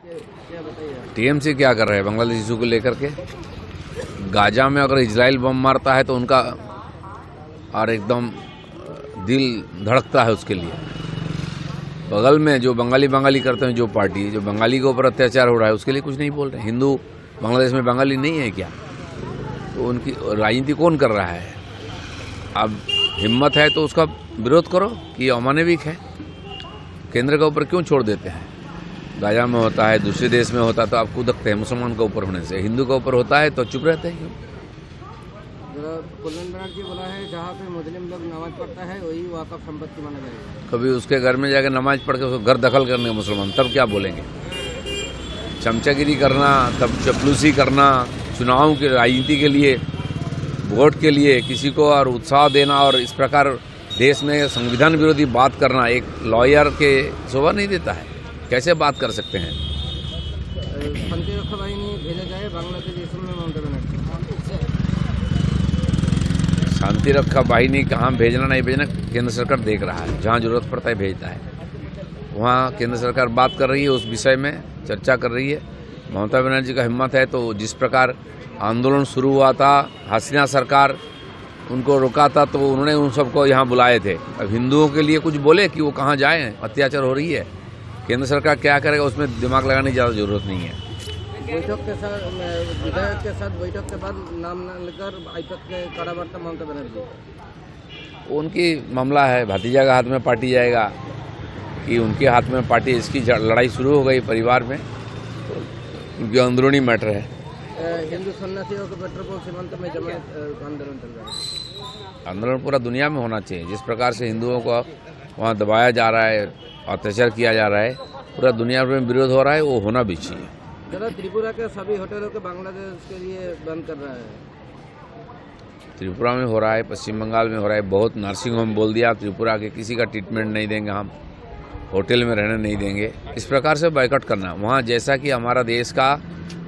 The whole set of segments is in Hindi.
क्या बताइए? टीएमसी क्या कर रहे हैं बांग्लादेश इशू को लेकर के? गाजा में अगर इजराइल बम मारता है तो उनका और एकदम दिल धड़कता है उसके लिए। बगल में जो बंगाली करते हैं, जो पार्टी जो बंगाली के ऊपर अत्याचार हो रहा है उसके लिए कुछ नहीं बोल रहे। हिंदू बांग्लादेश में बंगाली नहीं है क्या? तो उनकी राजनीति कौन कर रहा है? अब हिम्मत है तो उसका विरोध करो कि अमानविक है। केंद्र के ऊपर क्यों छोड़ देते हैं? गाजा में होता है, दूसरे देश में होता है तो आपको दखते हैं मुसलमान के ऊपर होने से। हिंदू के ऊपर होता है तो चुप रहते हैं क्यों? कल्याण बनर्जी बोला है जहाँ पे मुस्लिम लोग नमाज पढ़ता है वही वाकफ संपत्ति माना जाएगा। कभी उसके घर में जाकर नमाज पढ़ के उसको घर दखल करने मुसलमान, तब क्या बोलेंगे? चमचागिरी करना, तब चपलूसी करना, चुनाव की राजनीति के लिए, वोट के लिए किसी को और उत्साह देना और इस प्रकार देश में संविधान विरोधी बात करना एक लॉयर के शोभा नहीं देता है। कैसे बात कर सकते हैं? शांति रक्षा बाहिनी भेजा जाए बांग्लादेश इशू में ममता बनर्जी। शांति रक्षा बाहिनी कहाँ भेजना नहीं भेजना केंद्र सरकार देख रहा है। जहाँ जरूरत पड़ता है भेजता है। वहाँ केंद्र सरकार बात कर रही है, उस विषय में चर्चा कर रही है। ममता बनर्जी का हिम्मत है तो जिस प्रकार आंदोलन शुरू हुआ था, हसीना सरकार उनको रोका था तो उन्होंने उन सबको यहाँ बुलाए थे। अब हिंदुओं के लिए कुछ बोले कि वो कहाँ जाएं? अत्याचार हो रही है। केंद्र सरकार क्या करेगा उसमें दिमाग लगाने की ज़्यादा जरूरत नहीं है। बैठक के साथ विधायक के साथ बैठक के बाद नाम न लेकर आईपैक के कड़ा वार्ता ममता बनर्जी। उनकी मामला है, भतीजा का हाथ में पार्टी जाएगा कि उनके हाथ में पार्टी, इसकी लड़ाई शुरू हो गई परिवार में, तो उनकी अंदरूनी मैटर है। हिंदू सन्यासियों के पेट्रोल पंप सीमांत में जमायत आंदोलन चल रहा है। आंदोलन पूरा दुनिया में होना चाहिए। जिस प्रकार से हिंदुओं को वहाँ दबाया जा रहा है, अत्याचार किया जा रहा है, पूरा दुनिया में विरोध हो रहा है, वो होना भी चाहिए। जरा त्रिपुरा के सभी होटलों के बांग्लादेश के लिए बंद कर रहा है। त्रिपुरा में हो रहा है, पश्चिम बंगाल में हो रहा है। बहुत नर्सिंग होम बोल दिया त्रिपुरा के किसी का ट्रीटमेंट नहीं देंगे, हम होटल में रहने नहीं देंगे। इस प्रकार से बायकॉट करना। वहाँ जैसा कि हमारा देश का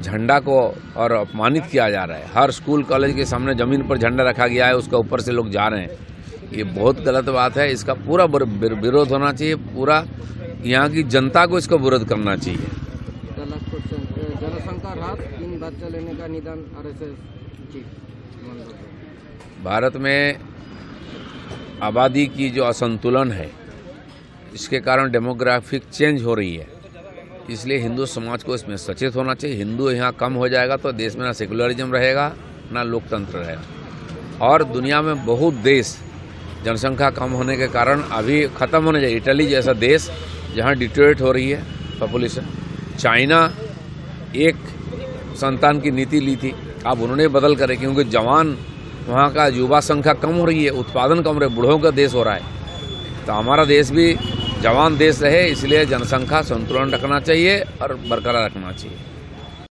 झंडा को और अपमानित किया जा रहा है, हर स्कूल कॉलेज के सामने जमीन पर झंडा रखा गया है, उसका ऊपर से लोग जा रहे हैं, ये बहुत गलत बात है। इसका पूरा विरोध होना चाहिए। पूरा यहाँ की जनता को इसका विरोध करना चाहिए। जनसंख्या ह्रास, 3 बच्चा लेने का निदान आरएसएस चीफ। भारत में आबादी की जो असंतुलन है, इसके कारण डेमोग्राफिक चेंज हो रही है। इसलिए हिंदू समाज को इसमें सचेत होना चाहिए। हिंदू यहाँ कम हो जाएगा तो देश में ना सेकुलरिज्म रहेगा ना लोकतंत्र रहेगा। और दुनिया में बहुत देश जनसंख्या कम होने के कारण अभी ख़त्म होने चाहिए। इटली जैसा देश जहाँ डिटेरियोरेट हो रही है पॉपुलेशन। चाइना एक संतान की नीति ली थी, अब उन्होंने बदल करे क्योंकि जवान वहाँ का युवा संख्या कम हो रही है, उत्पादन कम रहे, बूढ़ों का देश हो रहा है। तो हमारा देश भी जवान देश रहे, इसलिए जनसंख्या संतुलन रखना चाहिए और बरकरार रखना चाहिए।